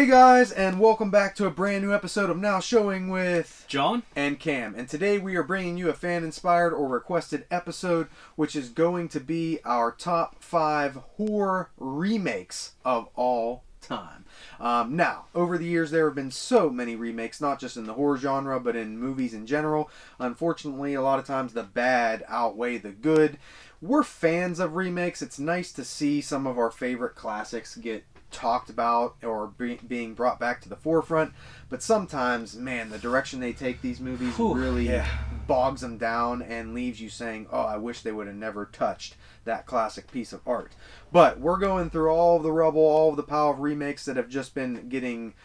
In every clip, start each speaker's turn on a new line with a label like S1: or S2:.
S1: Hey guys, and welcome back to a brand new episode of Now Showing with
S2: John
S1: and Cam. And today we are bringing you a fan-inspired or requested episode, which is going to be our top 5 horror remakes of all time. Now, over the years there have been so many remakes, not just in the horror genre, but in movies in general. Unfortunately, a lot of times the bad outweigh the good. We're fans of remakes. It's nice to see some of our favorite classics get talked about or being brought back to the forefront, but sometimes, man, the direction they take these movies really bogs them down and leaves you saying, oh, I wish they would have never touched that classic piece of art. But we're going through all of the rubble, all of the pile of remakes that have just been getting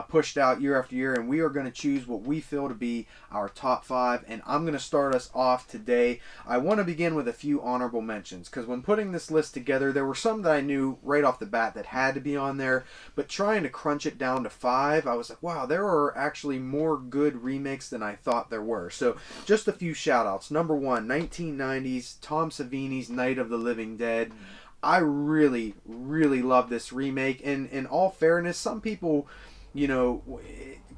S1: pushed out year after year, and we are going to choose what we feel to be our top 5, and I'm going to start us off today. I want to begin with a few honorable mentions, because when putting this list together, there were some that I knew right off the bat that had to be on there, but trying to crunch it down to 5, I was like, wow, there are actually more good remakes than I thought there were. So just a few shout outs. Number 1, 1990s, Tom Savini's Night of the Living Dead. I really, really love this remake, and in all fairness, some people, you know,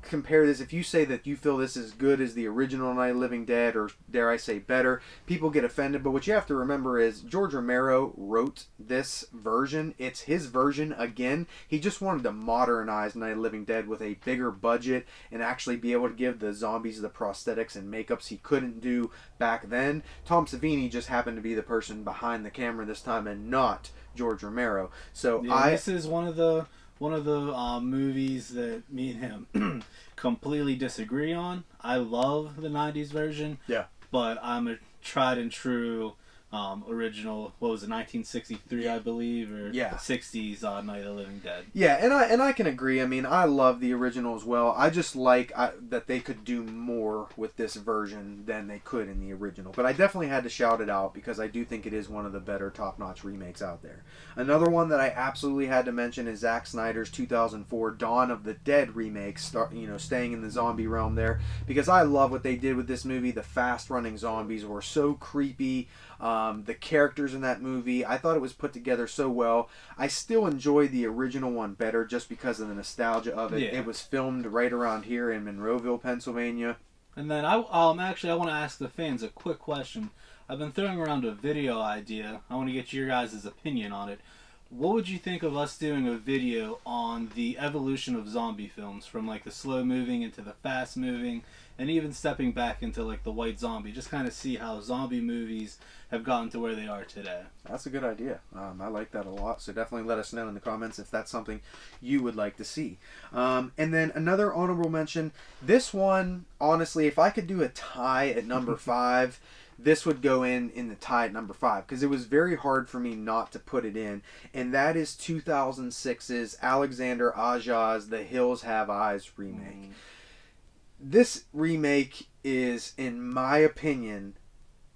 S1: compare this. If you say that you feel this is good as the original Night of the Living Dead, or dare I say better, people get offended. But what you have to remember is George Romero wrote this version. It's his version again. He just wanted to modernize Night of the Living Dead with a bigger budget and actually be able to give the zombies the prosthetics and makeups he couldn't do back then. Tom Savini just happened to be the person behind the camera this time and not George Romero. So
S2: this is one of the movies that me and him completely disagree on. I love the 90s version.
S1: Yeah.
S2: But I'm a tried and true original, what was it, 1963, I believe, or 60s Night of the Living Dead.
S1: Yeah, and I can agree. I mean, I love the original as well. I just like that they could do more with this version than they could in the original. But I definitely had to shout it out because I do think it is one of the better top-notch remakes out there. Another one that I absolutely had to mention is Zack Snyder's 2004 Dawn of the Dead remake, staying in the zombie realm there, because I love what they did with this movie. The fast-running zombies were so creepy. The characters in that movie, I thought it was put together so well. I still enjoy the original one better just because of the nostalgia of it. Yeah. It was filmed right around here in Monroeville, Pennsylvania.
S2: And then I want to ask the fans a quick question. I've been throwing around a video idea. I want to get your guys' opinion on it. What would you think of us doing a video on the evolution of zombie films, from like the slow moving into the fast moving, and even stepping back into like the white zombie, just kind of see how zombie movies have gotten to where they are today?
S1: That's a good idea. I like that a lot, so definitely let us know in the comments if that's something you would like to see. And then another honorable mention, this one, honestly, if I could do a tie at number 5, this would go in the tie at number 5, because it was very hard for me not to put it in, and that is 2006's Alexander Aja's The Hills Have Eyes remake. This remake is, in my opinion,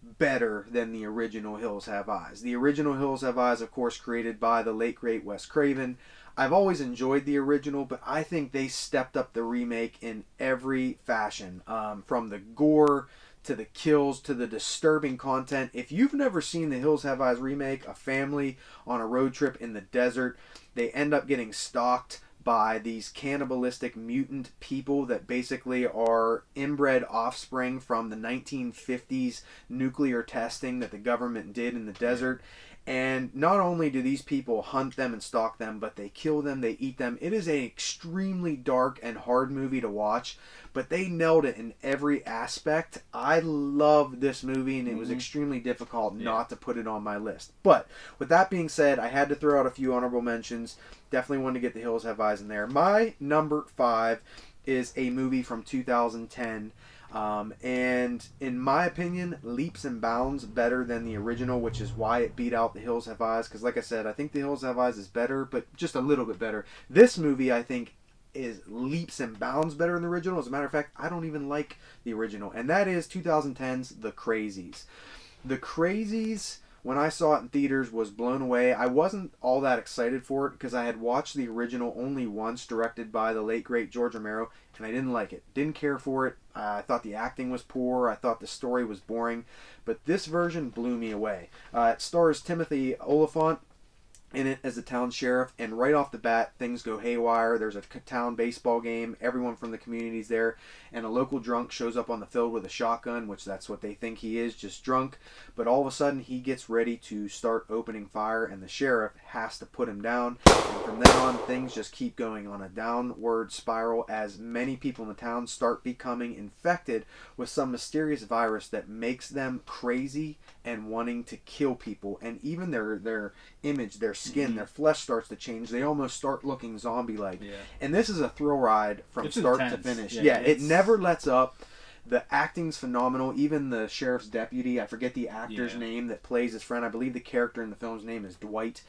S1: better than the original Hills Have Eyes. The original Hills Have Eyes, of course, created by the late, great Wes Craven. I've always enjoyed the original, but I think they stepped up the remake in every fashion, from the gore to the kills to the disturbing content. If you've never seen the Hills Have Eyes remake, a family on a road trip in the desert, they end up getting stalked by these cannibalistic mutant people that basically are inbred offspring from the 1950s nuclear testing that the government did in the desert. And not only do these people hunt them and stalk them, but they kill them, they eat them. It is an extremely dark and hard movie to watch, but they nailed it in every aspect. I love this movie, and it was extremely difficult not to put it on my list. But with that being said, I had to throw out a few honorable mentions. Definitely wanted to get The Hills Have Eyes in there. My number 5 is a movie from 2010. And in my opinion, leaps and bounds better than the original, which is why it beat out The Hills Have Eyes. Because like I said, I think The Hills Have Eyes is better, but just a little bit better. This movie, I think, is leaps and bounds better than the original. As a matter of fact, I don't even like the original. And that is 2010's The Crazies. The Crazies, when I saw it in theaters, was blown away. I wasn't all that excited for it because I had watched the original only once, directed by the late, great George Romero, and I didn't like it. Didn't care for it. I thought the acting was poor. I thought the story was boring. But this version blew me away. It stars Timothy Olyphant, in it as the town sheriff, and right off the bat things go haywire. There's a town baseball game, everyone from the community's there, and a local drunk shows up on the field with a shotgun, which that's what they think he is, just drunk. But all of a sudden he gets ready to start opening fire, and the sheriff has to put him down. And from then on, things just keep going on a downward spiral as many people in the town start becoming infected with some mysterious virus that makes them crazy and wanting to kill people. And even their image, their skin, their flesh starts to change. They almost start looking zombie-like.
S2: Yeah.
S1: And this is a thrill ride from
S2: It's
S1: start
S2: intense.
S1: to finish.
S2: Yeah,
S1: It never lets up. The acting's phenomenal. Even the sheriff's deputy, I forget the actor's name that plays his friend. I believe the character in the film's name is Dwight.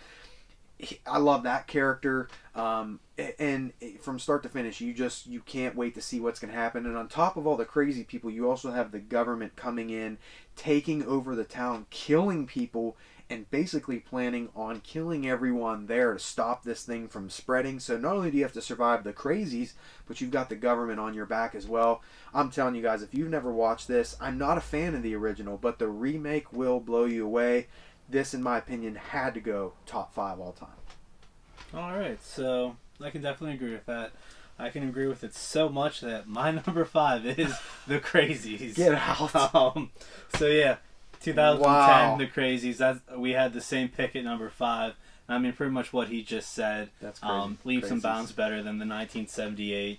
S1: I love that character. And from start to finish, you can't wait to see what's going to happen. And on top of all the crazy people, you also have the government coming in, taking over the town, killing people, and basically planning on killing everyone there to stop this thing from spreading. So not only do you have to survive the crazies, but you've got the government on your back as well. I'm telling you guys, if you've never watched this, I'm not a fan of the original, but the remake will blow you away. This, in my opinion, had to go top 5 all time.
S2: All right, so I can definitely agree with that. I can agree with it so much that my number 5 is The Crazies.
S1: Get out.
S2: So yeah, 2010,
S1: Wow.
S2: The Crazies. We had the same pick at number 5. I mean, pretty much what he just said.
S1: That's crazy.
S2: Leaps and
S1: Crazies.
S2: bounds better than the 1978.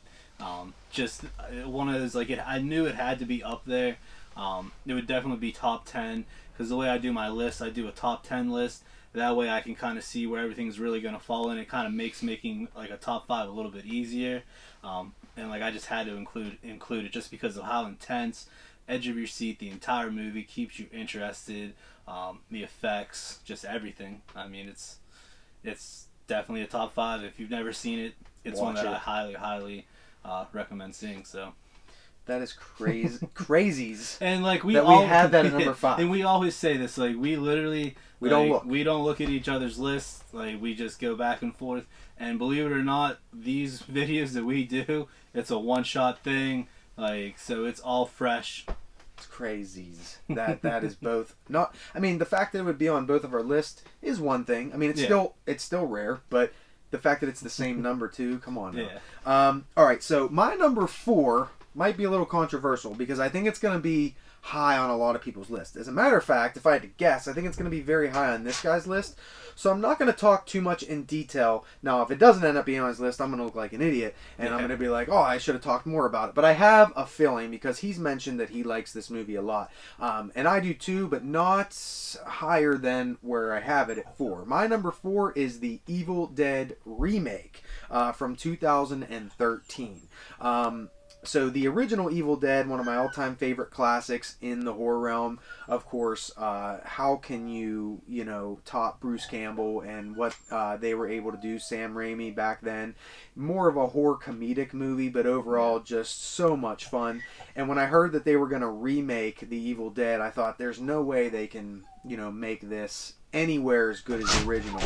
S2: Just one of those, like, I knew it had to be up there. It would definitely be top 10, because the way I do my list, I do a top 10 list. That way I can kind of see where everything's really going to fall in. It kind of makes making like a top 5 a little bit easier. And like I just had to include it just because of how intense, edge of your seat the entire movie, keeps you interested. The effects, just everything. I mean, it's definitely a top 5. If you've never seen it, it's one that I highly recommend seeing. So
S1: That is crazy. Crazies.
S2: and like we
S1: had that at number 5.
S2: And we always say this, like we literally
S1: We don't look.
S2: We don't look at each other's lists. Like we just go back and forth. And believe it or not, these videos that we do, it's a one-shot thing. Like, so it's all fresh.
S1: It's crazies. That is both not. I mean, the fact that it would be on both of our lists is one thing. I mean, it's still rare, but the fact that it's the same number too. Come on. Now.
S2: Yeah.
S1: All right. So my number 4 might be a little controversial because I think it's going to be high on a lot of people's list. As a matter of fact, if I had to guess, I think it's going to be very high on this guy's list. So I'm not going to talk too much in detail. Now, if it doesn't end up being on his list, I'm going to look like an idiot, and I'm going to be like, oh, I should have talked more about it. But I have a feeling, because he's mentioned that he likes this movie a lot. And I do too, but not higher than where I have it at 4. My number 4 is the Evil Dead remake from 2013. So the original Evil Dead, one of my all-time favorite classics in the horror realm, of course. How can you top Bruce Campbell and what they were able to do, Sam Raimi back then? More of a horror comedic movie, but overall just so much fun. And when I heard that they were going to remake the Evil Dead, I thought there's no way they can, make this anywhere as good as the original.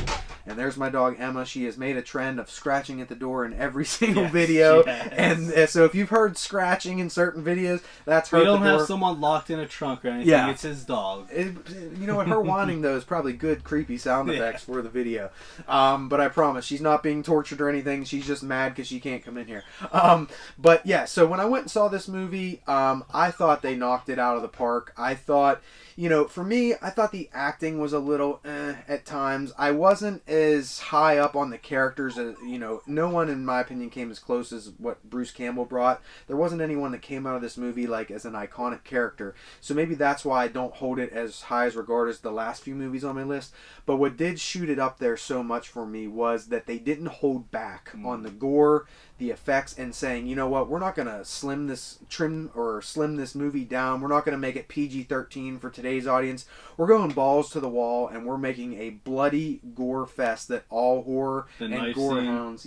S1: And there's my dog Emma. She has made a trend of scratching at the door in every single video.
S2: Yes.
S1: And so if you've heard scratching in certain videos, that's her.
S2: We don't have someone locked in a trunk or anything.
S1: Yeah.
S2: It's his dog.
S1: You know what? Her whining, though, is probably good, creepy sound effects for the video. But I promise, she's not being tortured or anything. She's just mad because she can't come in here. But yeah, so when I went and saw this movie, I thought they knocked it out of the park. I thought, for me, I thought the acting was a little at times. I wasn't as high up on the characters as, no one, in my opinion, came as close as what Bruce Campbell brought. There wasn't anyone that came out of this movie like as an iconic character. So maybe that's why I don't hold it as high as regard as the last few movies on my list. But what did shoot it up there so much for me was that they didn't hold back on the gore, the effects, and saying, you know what, we're not going to slim this movie down. We're not going to make it PG-13 for today's audience. We're going balls to the wall, and we're making a bloody gore fest that all horror and gore hounds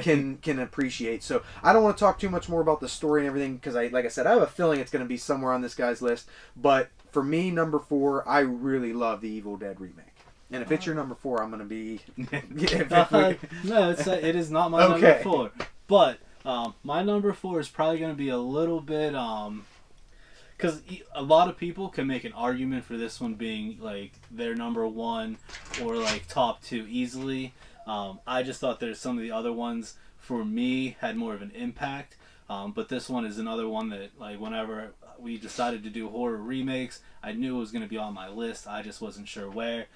S1: can appreciate. So I don't want to talk too much more about the story and everything because, like I said, I have a feeling it's going to be somewhere on this guy's list. But for me, number 4, I really love the Evil Dead remake. And if it's your number 4, I'm going to be...
S2: No, it is not my number 4. But my number 4 is probably going to be a little bit because a lot of people can make an argument for this one being like their number one or like top two easily. I just thought there's some of the other ones for me had more of an impact. But this one is another one that, like, whenever we decided to do horror remakes, I knew it was going to be on my list. I just wasn't sure where.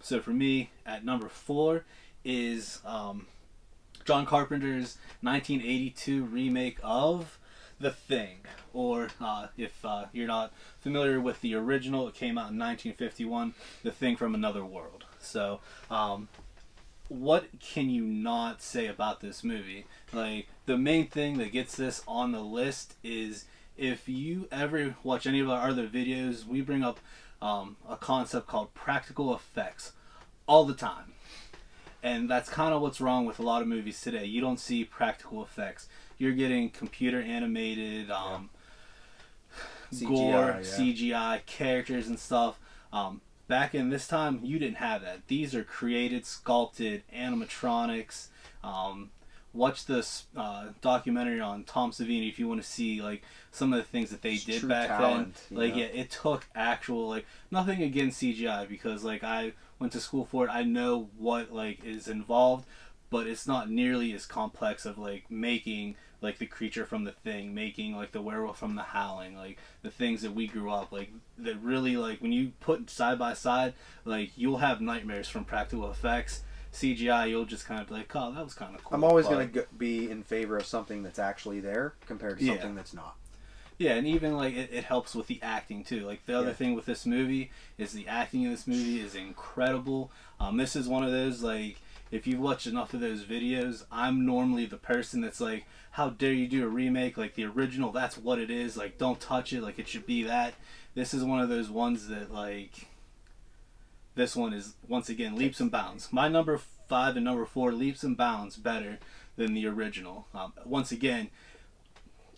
S2: So for me, at number 4 is John Carpenter's 1982 remake of The Thing. Or if you're not familiar with the original, it came out in 1951, The Thing from Another World. So what can you not say about this movie? Like, the main thing that gets this on the list is if you ever watch any of our other videos, we bring up a concept called practical effects all the time. And that's kind of what's wrong with a lot of movies today. You don't see practical effects. You're getting computer animated,
S1: CGI,
S2: gore, CGI, characters and stuff. Back in this time, you didn't have that. These are created, sculpted animatronics. Watch this documentary on Tom Savini if you want to see like some of the things that they did back
S1: talent,
S2: then. Like, yeah, it took actual, like, nothing against CGI because like I went to school for it. I know what like is involved, but it's not nearly as complex of like making like the creature from The Thing, making like the werewolf from The Howling, like the things that we grew up like that really, like, when you put side by side, like, you'll have nightmares from practical effects. CGI, you'll just kind of be like, oh, that was kind of cool.
S1: I'm always going to be in favor of something that's actually there compared to something that's not.
S2: Yeah, and even like it helps with the acting too. Like, the other thing with this movie is the acting in this movie is incredible. This is one of those, like, if you've watched enough of those videos, I'm normally the person that's like, how dare you do a remake? Like, the original, that's what it is. Like, don't touch it. Like, it should be that. This is one of those ones that, like, this one is, once again, leaps and bounds. My number 5 and number 4, leaps and bounds better than the original. Once again,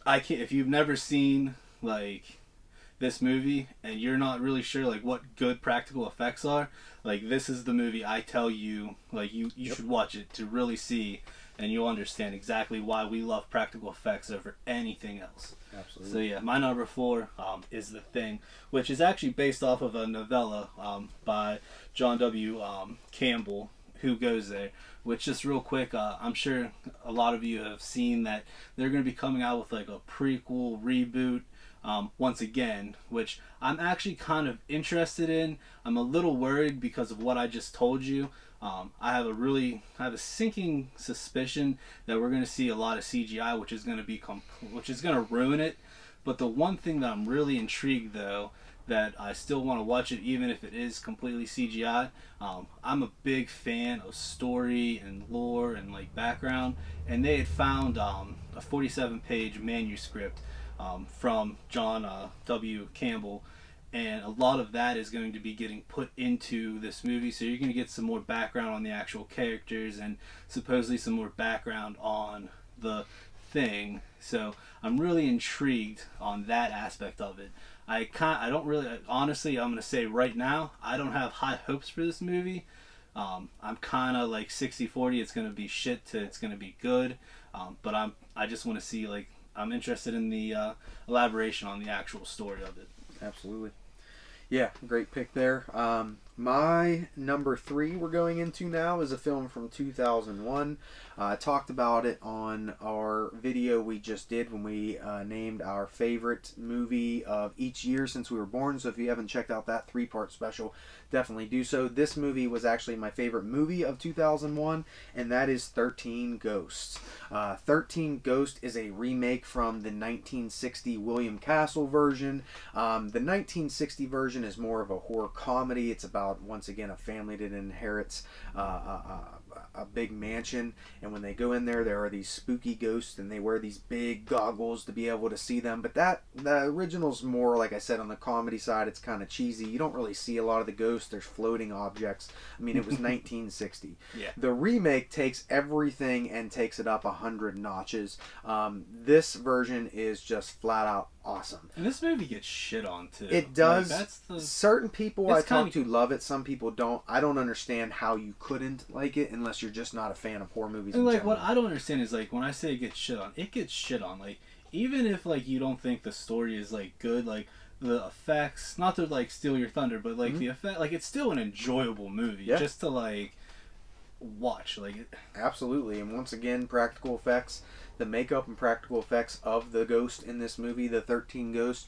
S2: I can't, if you've never seen, like, this movie and you're not really sure like what good practical effects are, like, this is the movie I tell you, like, you should watch it to really see, and you'll understand exactly why we love practical effects over anything else.
S1: Absolutely.
S2: So yeah, my number 4 is The Thing, which is actually based off of a novella by John W. Campbell, Who Goes There, which, just real quick, I'm sure a lot of you have seen that they're going to be coming out with like a prequel reboot once again, which I'm actually kind of interested in. I'm a little worried because of what I just told you. I have a sinking suspicion that we're going to see a lot of CGI, which is going to ruin it. But the one thing that I'm really intrigued, though, that I still want to watch it even if it is completely CGI. I'm a big fan of story and lore and like background, and they had found a 47-page manuscript from John W. Campbell, and a lot of that is going to be getting put into this movie, so you're going to get some more background on the actual characters and supposedly some more background on the Thing. So I'm really intrigued on that aspect of it. I don't really, honestly, I'm going to say right now, I don't have high hopes for this movie. I'm kind of like 60-40, it's going to be shit to it's going to be good. But I just want to see, like, I'm interested in the elaboration on the actual story of it.
S1: Absolutely. Yeah, great pick there. My number 3 we're going into now is a film from 2001. I talked about it on our video we just did when we named our favorite movie of each year since we were born. So if you haven't checked out that 3-part special, definitely do so. This movie was actually my favorite movie of 2001, and that is 13 Ghosts. 13 Ghosts is a remake from the 1960 William Castle version. The 1960 version is more of a horror comedy. It's about, once again, a family that inherits a big mansion, and when they go in there, there are these spooky ghosts, and they wear these big goggles to be able to see them. But the original's more, like I said, on the comedy side. It's kind of cheesy. You don't really see a lot of the ghosts. There's floating objects. I mean, it was 1960.
S2: Yeah.
S1: The remake takes everything and takes it up 100 notches. This version is just flat out awesome.
S2: And this movie gets shit on too.
S1: It does.
S2: Like,
S1: certain people I talk to love it. Some people don't. I don't understand how you couldn't like it unless you're just not a fan of horror movies.
S2: And
S1: in
S2: like,
S1: general.
S2: what I don't understand is, like, when I say it gets shit on, it gets shit on. Like, even if like you don't think the story is like good, like the effects, not to like steal your thunder, but like the effect, like it's still an enjoyable movie just to like watch. Like it,
S1: Absolutely. And once again, practical effects, the makeup and practical effects of the ghost in this movie, the 13 Ghosts,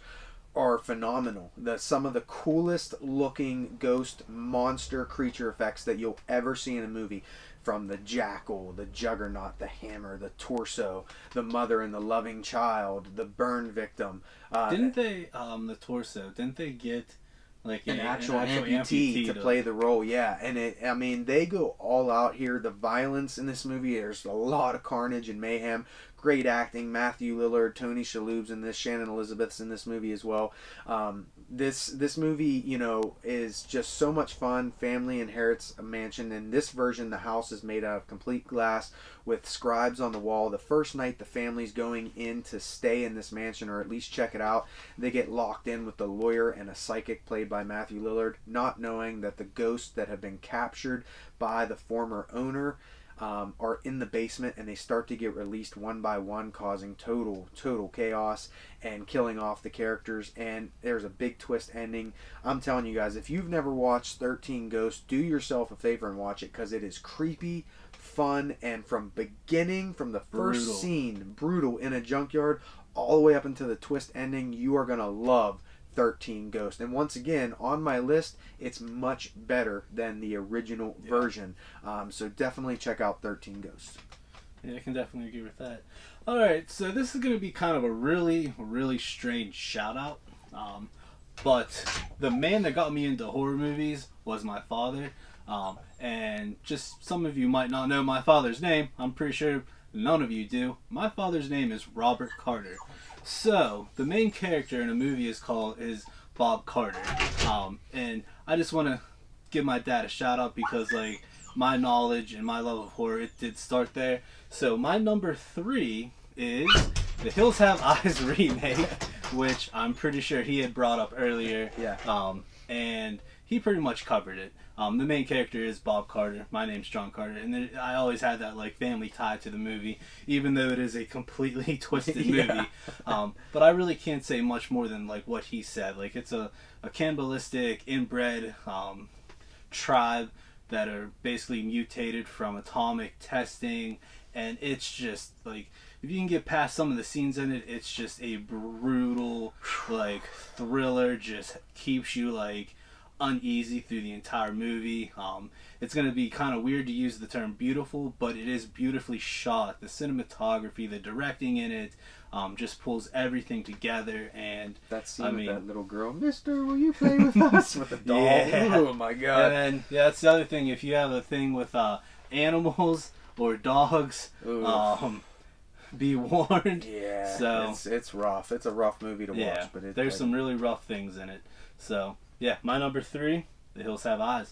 S1: are phenomenal. Some of the coolest looking ghost monster creature effects that you'll ever see in a movie. From the jackal, the juggernaut, the hammer, the torso, the mother and the loving child, the burn victim.
S2: didn't they the torso? Didn't they get like
S1: An actual amputee to play the role? Yeah, and I mean, they go all out here. The violence in this movie, there's a lot of carnage and mayhem. Great acting. Matthew Lillard, Tony Shalhoub's in this. Shannon Elizabeth's in this movie as well. This movie, you know, is just so much fun. Family inherits a mansion. In this version, the house is made out of complete glass with scribes on the wall. The first night the family's going in to stay in this mansion, or at least check it out, they get locked in with the lawyer and a psychic played by Matthew Lillard, not knowing that the ghosts that have been captured by the former owner are in the basement, and they start to get released one by one, causing total chaos and killing off the characters. And there's a big twist ending. I'm telling you guys, if you've never watched 13 Ghosts, do yourself a favor and watch it, because it is creepy, fun, and from the first scene, brutal, in a junkyard, all the way up into the twist ending, you are gonna love 13 Ghosts. And once again, on my list, it's much better than the original version. So definitely check out 13 Ghosts.
S2: Yeah, I can definitely agree with that. Alright, so this is going to be kind of a really, really strange shout out. But the man that got me into horror movies was my father. And just some of you might not know my father's name. I'm pretty sure none of you do. My father's name is Robert Carter. So the main character in a movie is Bob Carter, and I just want to give my dad a shout out, because like my knowledge and my love of horror, it did start there. So my number 3 is The Hills Have Eyes remake, which I'm pretty sure he had brought up earlier.
S1: Yeah.
S2: And he pretty much covered it. The main character is Bob Carter. My name's John Carter, and I always had that like family tie to the movie, even though it is a completely twisted movie. But I really can't say much more than like what he said. Like it's a cannibalistic inbred tribe that are basically mutated from atomic testing, and it's just like, if you can get past some of the scenes in it, it's just a brutal like thriller. Just keeps you like uneasy through the entire movie. It's going to be kind of weird to use the term beautiful, but it is beautifully shot. The cinematography, the directing in it, just pulls everything together. And
S1: that scene with that little girl, Mister, will you play with us? With the doll.
S2: Yeah.
S1: Oh my god.
S2: And then that's the other thing. If you have a thing with animals or dogs, be warned.
S1: Yeah.
S2: So
S1: it's rough. It's a rough movie to watch, but
S2: there's some really rough things in it. So yeah, my number 3, The Hills Have Eyes.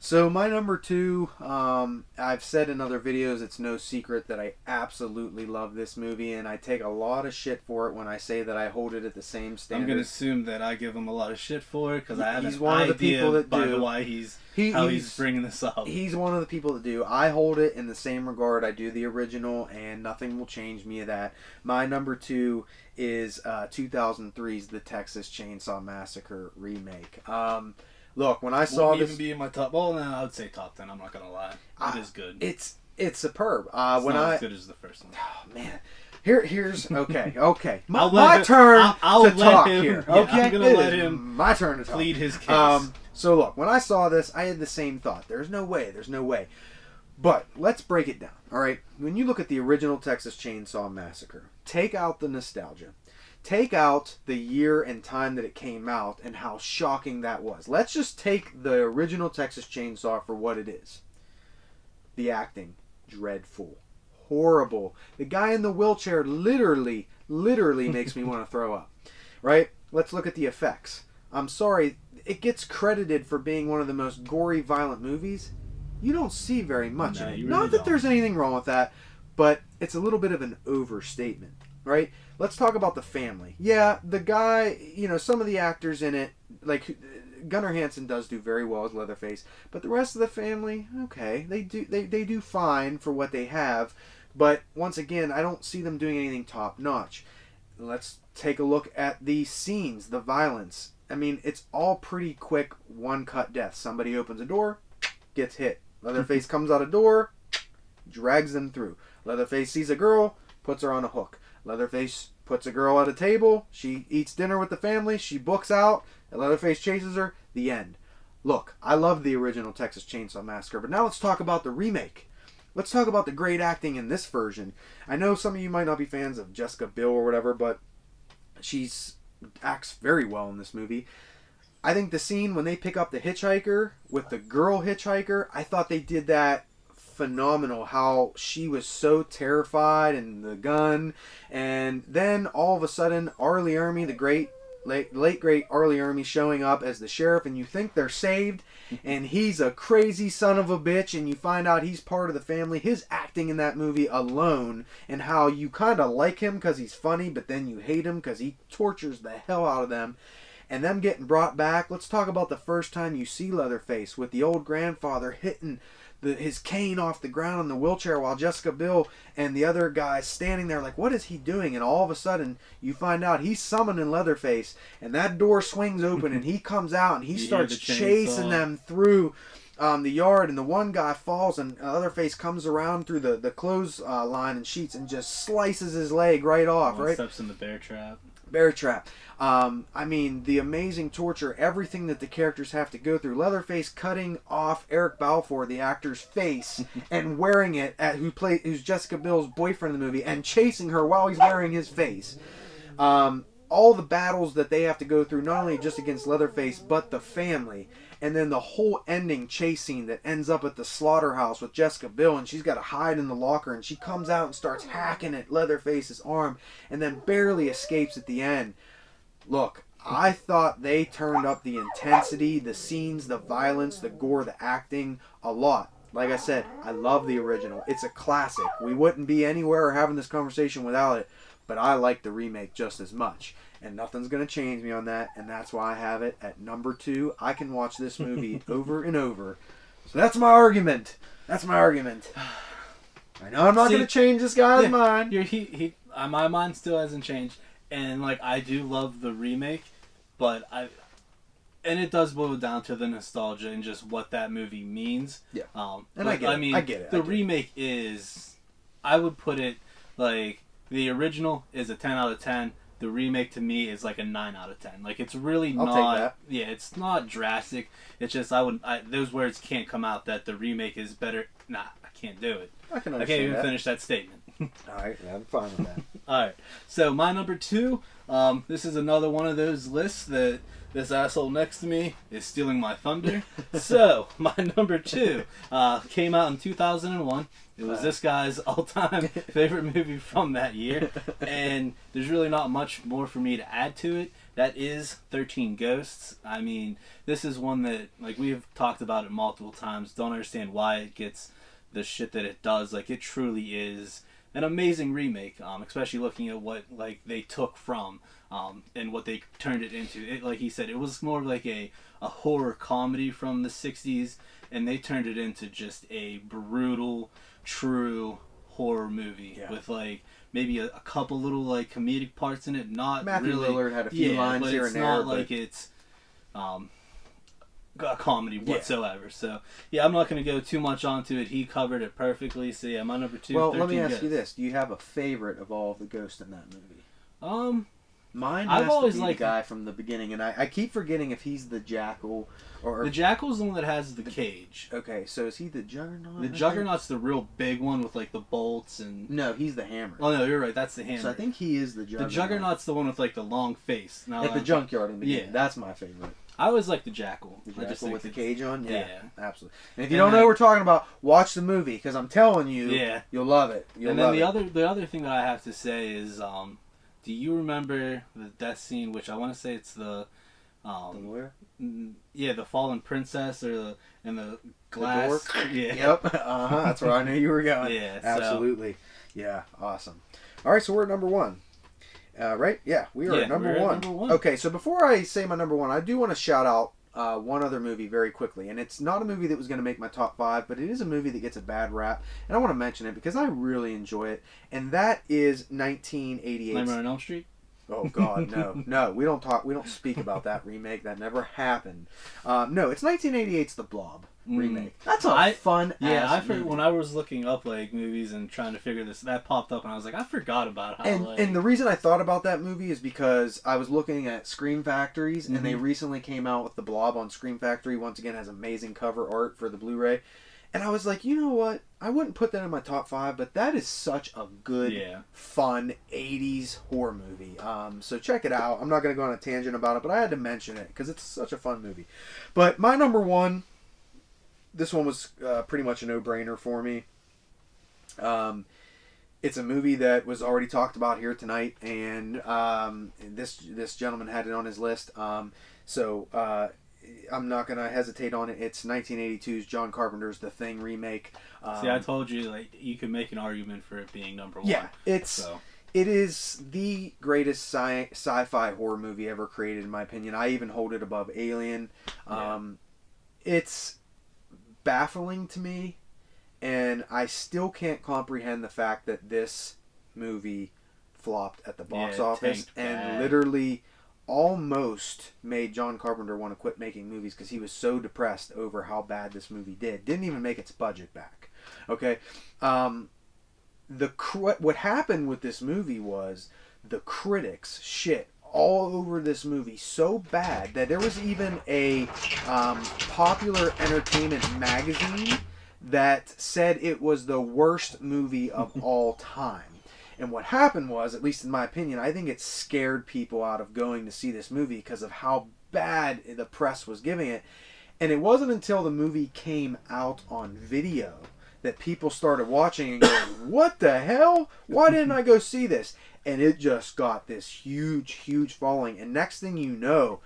S1: So my number 2, I've said in other videos, it's no secret that I absolutely love this movie, and I take a lot of shit for it when I say that I hold it at the same standard.
S2: I'm going to assume that I give him a lot of shit for it, because I have
S1: he's
S2: an
S1: one
S2: idea
S1: of the people that
S2: by
S1: do.
S2: the way he's bringing this up.
S1: He's one of the people that do. I hold it in the same regard I do the original, and nothing will change me of that. My number 2 is 2003's The Texas Chainsaw Massacre remake. Look, when I saw this,
S2: even be in my top. Well, no, I would say top 10. I'm not gonna lie. It is good.
S1: It's superb.
S2: It's not as good as the first one.
S1: Oh man, here's okay. My turn to talk here.
S2: Yeah,
S1: okay,
S2: I'm gonna let him.
S1: My turn to talk.
S2: Plead his case.
S1: So look, when I saw this, I had the same thought. There's no way. But let's break it down. All right. When you look at the original Texas Chainsaw Massacre, take out the nostalgia. Take out the year and time that it came out and how shocking that was. Let's just take the original Texas Chainsaw for what it is. The acting, dreadful. Horrible. The guy in the wheelchair literally makes me want to throw up. Right? Let's look at the effects. I'm sorry, it gets credited for being one of the most gory, violent movies. You don't see very much in it. Not that there's anything wrong with that, but it's a little bit of an overstatement. Right? Let's talk about the family. Yeah, the guy, some of the actors in it, like Gunnar Hansen does do very well as Leatherface, but the rest of the family, okay, they do fine for what they have, but once again, I don't see them doing anything top notch. let's take a look at the scenes, the violence. I mean, it's all pretty quick, one-cut death. Somebody opens a door, gets hit. Leatherface comes out a door, drags them through. Leatherface sees a girl, puts her on a hook. Leatherface puts a girl at a table. She eats dinner with the family. She books out. And Leatherface chases her. The end. Look, I love the original Texas Chainsaw Massacre, but now let's talk about the remake. Let's talk about the great acting in this version. I know some of you might not be fans of Jessica Biel or whatever, but she acts very well in this movie. I think the scene when they pick up the hitchhiker with the girl hitchhiker, I thought they did that phenomenal. How she was so terrified and the gun, and then all of a sudden R. Lee Ermey, the late great R. Lee Ermey, showing up as the sheriff, and you think they're saved, and he's a crazy son of a bitch, and you find out he's part of the family. His acting in that movie alone, and how you kind of like him because he's funny, but then you hate him because he tortures the hell out of them. And them getting brought back. Let's talk about the first time you see Leatherface with the old grandfather hitting his cane off the ground in the wheelchair while Jessica Biel and the other guy standing there like, what is he doing? And all of a sudden you find out he's summoning Leatherface, and that door swings open and he comes out and he starts chasing them through the yard, and the one guy falls and Leatherface comes around through the clothes line and sheets and just slices his leg right off. Right?
S2: Steps in the bear trap.
S1: Bear trap. I mean, the amazing torture, everything that the characters have to go through. Leatherface cutting off Eric Balfour, the actor's face, and wearing it who's Jessica Biel's boyfriend in the movie, and chasing her while he's wearing his face. All the battles that they have to go through, not only just against Leatherface, but the family. And then the whole ending chase scene that ends up at the slaughterhouse with Jessica Biel, and she's got to hide in the locker, and she comes out and starts hacking at Leatherface's arm, and then barely escapes at the end. Look, I thought they turned up the intensity, the scenes, the violence, the gore, the acting a lot. Like I said, I love the original. It's a classic. We wouldn't be anywhere or having this conversation without it, but I like the remake just as much. And nothing's going to change me on that, and that's why I have it at number 2. I can watch this movie over and over. So that's my argument. That's my argument. I know I'm not going to change this guy's mind.
S2: My mind still hasn't changed. And like, I do love the remake, and it does boil down to the nostalgia and just what that movie means.
S1: Yeah.
S2: And I get it. The remake is, I would put it like, the original is a 10 out of 10. The remake to me is like a 9 out of 10. Like, it's really
S1: I'll
S2: not.
S1: Take that.
S2: Yeah, it's not drastic. It's just those words can't come out that the remake is better. Nah, I can't do it.
S1: I can't
S2: even finish that statement.
S1: Alright, yeah, I'm fine with that.
S2: Alright, so my number 2, this is another one of those lists that this asshole next to me is stealing my thunder. So, my number 2 came out in 2001. It was this guy's all-time favorite movie from that year. And there's really not much more for me to add to it. That is 13 Ghosts. I mean, this is one that, like, we've talked about it multiple times. Don't understand why it gets the shit that it does. Like, it truly is an amazing remake, especially looking at what like they took from and what they turned it into. It, like he said, it was more of like a horror comedy from the 60s, and they turned it into just a brutal, true horror movie with like maybe a couple little like comedic parts in it. Not
S1: Matthew
S2: really,
S1: Lillard had a few lines here and there.
S2: It's not like it's a comedy whatsoever. So yeah, I'm not going to go too much onto it. He covered it perfectly. So yeah, my number 2.
S1: Well, let me ask you this: do you have a favorite of all of the ghosts in that movie? Mine has to be the guy from the beginning, and I keep forgetting if he's the Jackal or
S2: the Jackal's the one that has the cage.
S1: Okay, so is he the Juggernaut?
S2: The Juggernaut's the real big one with like the bolts and.
S1: No, he's the Hammer.
S2: Oh no, you're right. That's the Hammer.
S1: So I think he is the Juggernaut.
S2: The Juggernaut's the one with like the long face. Now,
S1: at the junkyard in the beginning. That's my favorite.
S2: I always like the Jackal.
S1: The Jackal with the cage on? Yeah, absolutely. And if you
S2: And
S1: don't know what we're talking about, watch the movie, because I'm telling you, you'll love it.
S2: And then the other thing that I have to say is, do you remember the death scene, which I want to say it's the
S1: lawyer?
S2: Yeah, the fallen princess and the glass.
S1: The
S2: yeah.
S1: Yep. That's where I knew you were going.
S2: Yeah.
S1: Absolutely. Yeah. Awesome. All right. So we're at number 1. Right? Yeah. We are at number 1. Okay. So before I say my number 1, I do want to shout out one other movie very quickly, and it's not a movie that was going to make my top 5, but it is a movie that gets a bad rap, and I want to mention it because I really enjoy it, and that is 1988.
S2: Nightmare on Elm Street?
S1: Oh God, no, no. We don't talk. We don't speak about that remake. That never happened. No, it's 1988's The Blob remake. That's a fun.
S2: Yeah,
S1: ass movie.
S2: when I was looking up like movies and trying to figure this, that popped up, and I was like, I forgot about how.
S1: And the reason I thought about that movie is because I was looking at Scream Factories, and they recently came out with The Blob on Scream Factory. Once again, has amazing cover art for the Blu-ray. And I was like, you know what? I wouldn't put that in my top 5, but that is such a good, fun 80s horror movie. So check it out. I'm not going to go on a tangent about it, but I had to mention it because it's such a fun movie. But my number 1, this one was pretty much a no-brainer for me. It's a movie that was already talked about here tonight, and this gentleman had it on his list. So I'm not going to hesitate on it. It's 1982's John Carpenter's The Thing remake.
S2: See, I told you like you could make an argument for it being number 1.
S1: Yeah, it is the greatest sci-fi horror movie ever created, in my opinion. I even hold it above Alien. It's baffling to me, and I still can't comprehend the fact that this movie flopped at the box office and literally almost made John Carpenter want to quit making movies because he was so depressed over how bad this movie did. Didn't even make its budget back. Okay, what happened with this movie was the critics shit all over this movie so bad that there was even a popular entertainment magazine that said it was the worst movie of all time. And what happened was, at least in my opinion, I think it scared people out of going to see this movie because of how bad the press was giving it. And it wasn't until the movie came out on video that people started watching and going, what the hell? Why didn't I go see this? And it just got this huge, huge following. And next thing you know,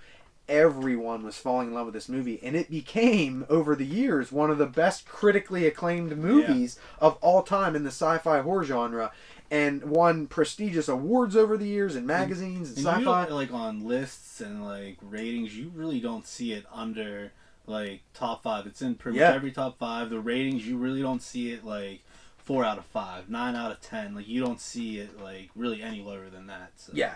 S1: everyone was falling in love with this movie. And it became, over the years, one of the best critically acclaimed movies of all time in the sci-fi horror genre. And won prestigious awards over the years in magazines and sci-fi.
S2: Like on lists and like ratings, you really don't see it under like top 5. It's in pretty much every top 5. The ratings, you really don't see it like 4 out of 5, 9 out of 10. Like you don't see it like really any lower than that. So.
S1: Yeah.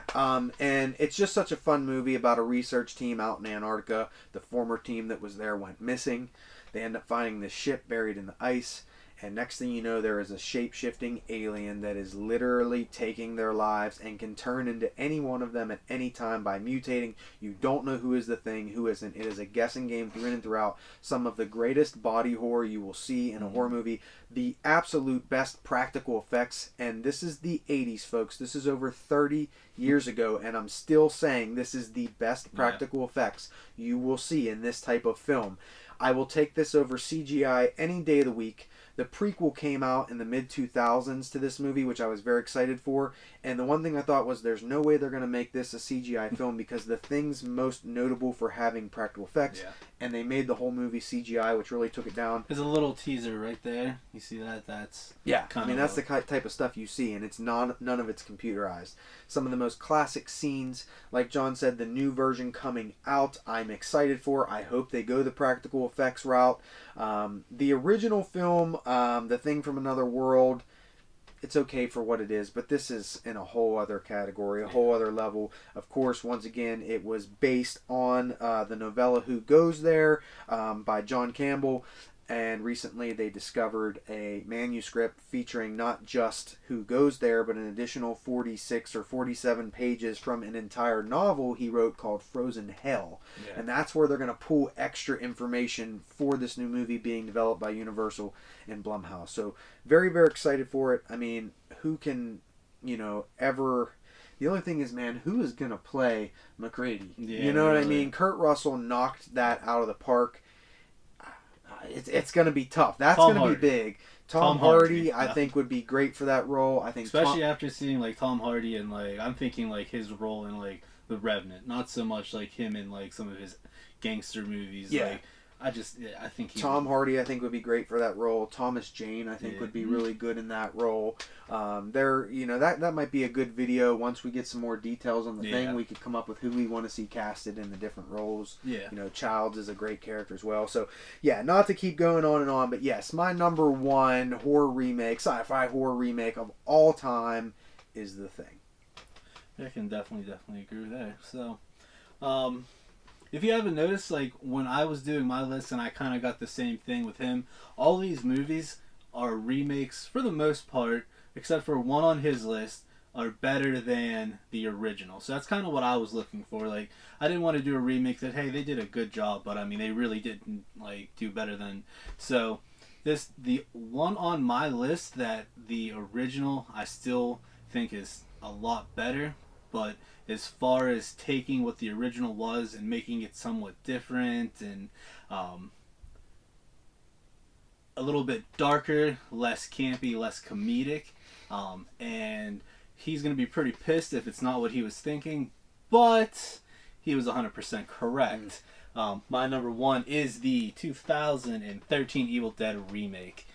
S1: And it's just such a fun movie about a research team out in Antarctica. The former team that was there went missing. They end up finding this ship buried in the ice. And next thing you know, there is a shape-shifting alien that is literally taking their lives and can turn into any one of them at any time by mutating. You don't know who is the thing, who isn't. It is a guessing game through and throughout. Some of the greatest body horror you will see in a horror movie. The absolute best practical effects. And this is the 80s, folks. This is over 30 years ago. And I'm still saying this is the best practical effects you will see in this type of film. I will take this over CGI any day of the week. The prequel came out in the mid-2000s to this movie, which I was very excited for. And the one thing I thought was there's no way they're going to make this a CGI film because The Thing's most notable for having practical effects. Yeah. And they made the whole movie CGI, which really took it down.
S2: There's a little teaser right there. You see that? That's
S1: that's the type of stuff you see, and it's none of it's computerized. Some of the most classic scenes, like John said, the new version coming out, I'm excited for. I hope they go the practical effects route. The original film, The Thing from Another World, it's okay for what it is, but this is in a whole other category, a whole other level. Of course, once again, it was based on the novella Who Goes There by John Campbell. And recently they discovered a manuscript featuring not just Who Goes There, but an additional 46 or 47 pages from an entire novel he wrote called Frozen Hell. Yeah. And that's where they're going to pull extra information for this new movie being developed by Universal and Blumhouse. So very, very excited for it. I mean, who can, ever... The only thing is, man, who is going to play McCready? Yeah, you know what I mean? Kurt Russell knocked that out of the park. It's going to be tough. That's going to be big. Tom Hardy, I think, would be great for that role. I think,
S2: especially after seeing like Tom Hardy and like I'm thinking like his role in like The Revenant, not so much like him in like some of his gangster movies. Yeah. Like, I think
S1: Tom Hardy, I think, would be great for that role. Thomas Jane, I think, would be really good in that role. That might be a good video. Once we get some more details on the thing, we could come up with who we want to see casted in the different roles. Yeah. Childs is a great character as well. So, yeah, not to keep going on and on, but yes, my number 1 horror remake, sci-fi horror remake of all time is The Thing.
S2: I can definitely agree with that. So, um, if you haven't noticed, like when I was doing my list, and I kind of got the same thing with him, all these movies are remakes for the most part, except for one on his list, are better than the original. So that's kind of what I was looking for. Like, I didn't want to do a remake that, hey, they did a good job, but I mean, they really didn't like do better than. So the one on my list that the original I still think is a lot better, but as far as taking what the original was and making it somewhat different and um, a little bit darker, less campy, less comedic, and he's going to be pretty pissed if it's not what he was thinking, but he was 100% correct. My number one is the 2013 Evil Dead remake.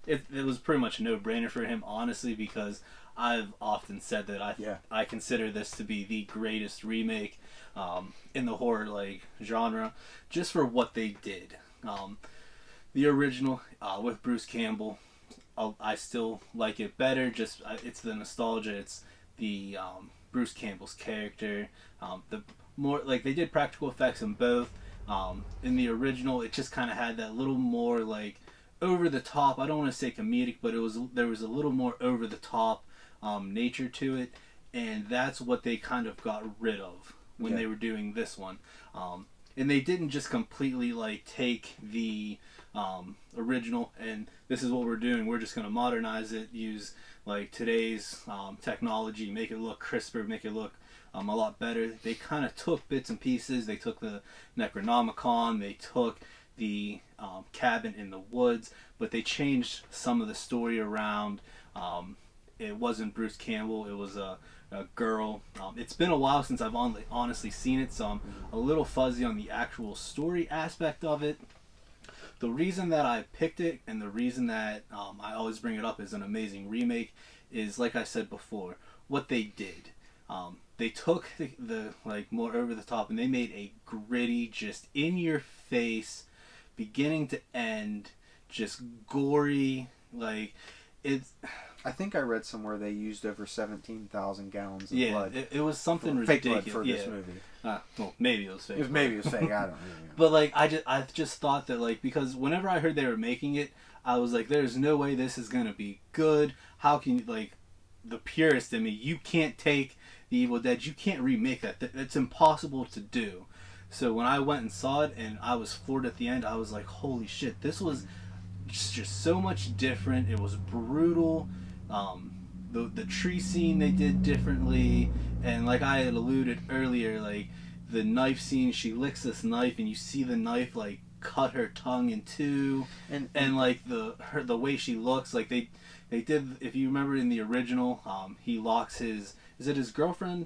S2: It was pretty much a no-brainer for him, honestly, because I've often said that I consider this to be the greatest remake in the horror genre, just for what they did. The original with Bruce Campbell, I still like it better. Just it's the nostalgia. It's the Bruce Campbell's character. The more like they did practical effects in both. In the original, it just kind of had that little more like over the top. I don't want to say comedic, but there was a little more over the top nature to it, and that's what they kind of got rid of when they were doing this one. And they didn't just completely like take the original and this is what we're doing. We're just going to modernize it, use like today's technology, make it look crisper, make it look a lot better. They kind of took bits and pieces. They took the Necronomicon, they took the cabin in the woods, but they changed some of the story around. It wasn't Bruce Campbell, it was a girl. It's been a while since I've honestly seen it, so I'm a little fuzzy on the actual story aspect of it. The reason that I picked it and the reason that I always bring it up as an amazing remake is, like I said before, what they did. They took the like more over the top and they made a gritty, just in your face, beginning to end, just gory. Like it's.
S1: I think I read somewhere they used over 17,000 gallons of blood.
S2: Yeah, it was something
S1: fake
S2: ridiculous
S1: blood for this movie.
S2: Well, maybe it was fake.
S1: Maybe it was fake. I don't know.
S2: But like, I just thought that like because whenever I heard they were making it, I was like, there's no way this is gonna be good. How can you like the purist in me? You can't take the Evil Dead. You can't remake that. It's impossible to do. So when I went and saw it and I was floored at the end, I was like, holy shit, this was just so much different. It was brutal. The tree scene they did differently, and like I had alluded earlier, like the knife scene, she licks this knife and you see the knife like cut her tongue in two, and like the way she looks, like they did, if you remember in the original, he locks his girlfriend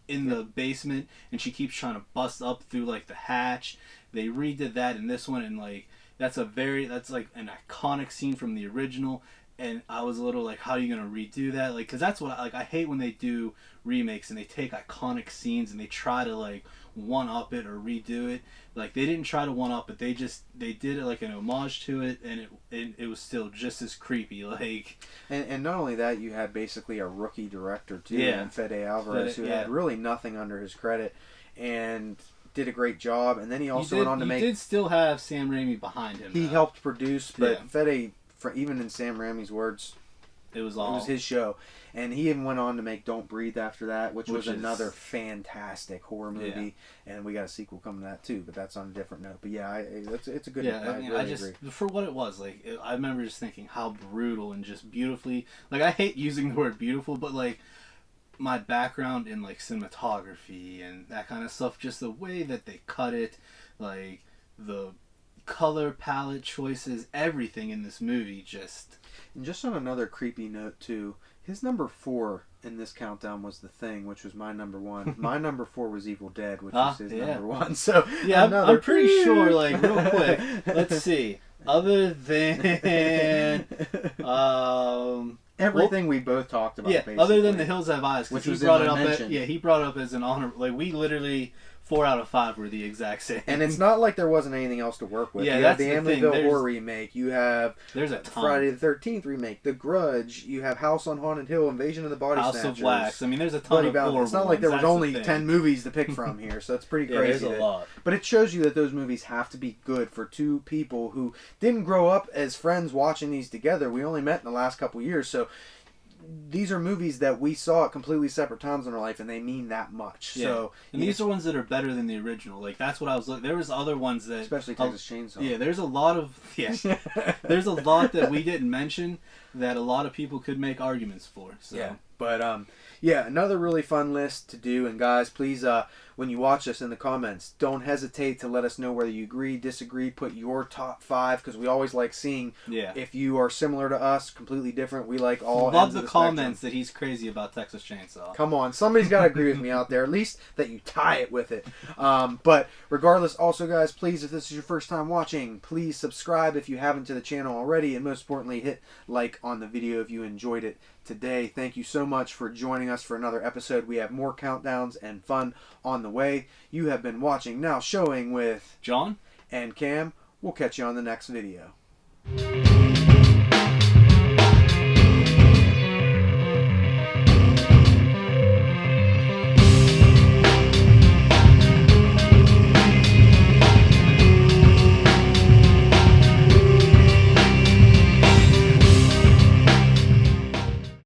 S2: in the basement and she keeps trying to bust up through like the hatch. They redid that in this one, and like that's like an iconic scene from the original. And I was a little like, how are you gonna redo that? Like, cause that's what I hate when they do remakes and they take iconic scenes and they try to like one up it or redo it. Like they didn't try to one up it. They did it like an homage to it, and it was still just as creepy. Like,
S1: and not only that, you had basically a rookie director too, and Fede Alvarez, who had really nothing under his credit, and did a great job. And then he also went on to make.
S2: He did still have Sam Raimi behind him.
S1: He helped produce, but Fede. Even in Sam Raimi's words, it was his show, and he even went on to make Don't Breathe after that, which was another fantastic horror movie, and we got a sequel coming to that too, but that's on a different note. But yeah, it's a good. I really agree.
S2: For what it was, like I remember just thinking how brutal and just beautifully. Like I hate using the word beautiful, but like my background in like cinematography and that kind of stuff, just the way that they cut it, like the color palette choices, everything in this movie just.
S1: And just on another creepy note too, his number 4 in this countdown was The Thing, which was my number 1. My number 4 was Evil Dead, which was his number 1. So
S2: yeah, I'm pretty sure. Like real quick, let's see. Other than
S1: everything we both talked about,
S2: basically. Other than The Hills Have Eyes,
S1: which
S2: he
S1: was
S2: brought it up. He brought it up as an honor. Like we literally 4 out of 5 were the exact same.
S1: And it's not like there wasn't anything else to work with.
S2: Yeah,
S1: you
S2: that's
S1: have the
S2: the thing.
S1: Amityville Horror remake. You have
S2: there's a ton.
S1: Friday the 13th remake. The Grudge. You have House on Haunted Hill. Invasion of the Body
S2: House
S1: Snatchers.
S2: of Wax. I mean, there's a ton
S1: Bloody
S2: of
S1: Valentine.
S2: horrible
S1: It's not like there was
S2: ones.
S1: only
S2: That's the
S1: 10
S2: thing.
S1: movies to pick from here, so it's pretty
S3: Yeah,
S1: crazy.
S3: there's a lot.
S1: But it shows you that those movies have to be good for two people who didn't grow up as friends watching these together. We only met in the last couple years, so these are movies that we saw at completely separate times in our life, and they mean that much.
S2: Yeah.
S1: So,
S2: and these are ones that are better than the original. Like, that's what I was looking. There was other ones that,
S1: especially Texas Chainsaw.
S2: Yeah, there's a lot of there's a lot that we didn't mention that a lot of people could make arguments for. So.
S1: Yeah, but yeah, another really fun list to do. And guys, please, when you watch us in the comments, don't hesitate to let us know whether you agree, disagree. Put your top 5 because we always like seeing if you are similar to us, completely different. We like all.
S2: Love
S1: ends
S2: the
S1: of
S2: comments
S1: spectrum.
S2: that he's crazy about Texas Chainsaw.
S1: Come on, somebody's got to agree with me out there. At least that you tie it with it. But regardless, also guys, please, if this is your first time watching, please subscribe if you haven't to the channel already, and most importantly, hit like on the video if you enjoyed it today. Thank you so much for joining us for another episode. We have more countdowns and fun on the way. You have been watching Now Showing with
S2: John
S1: and Cam. We'll catch you on the next video.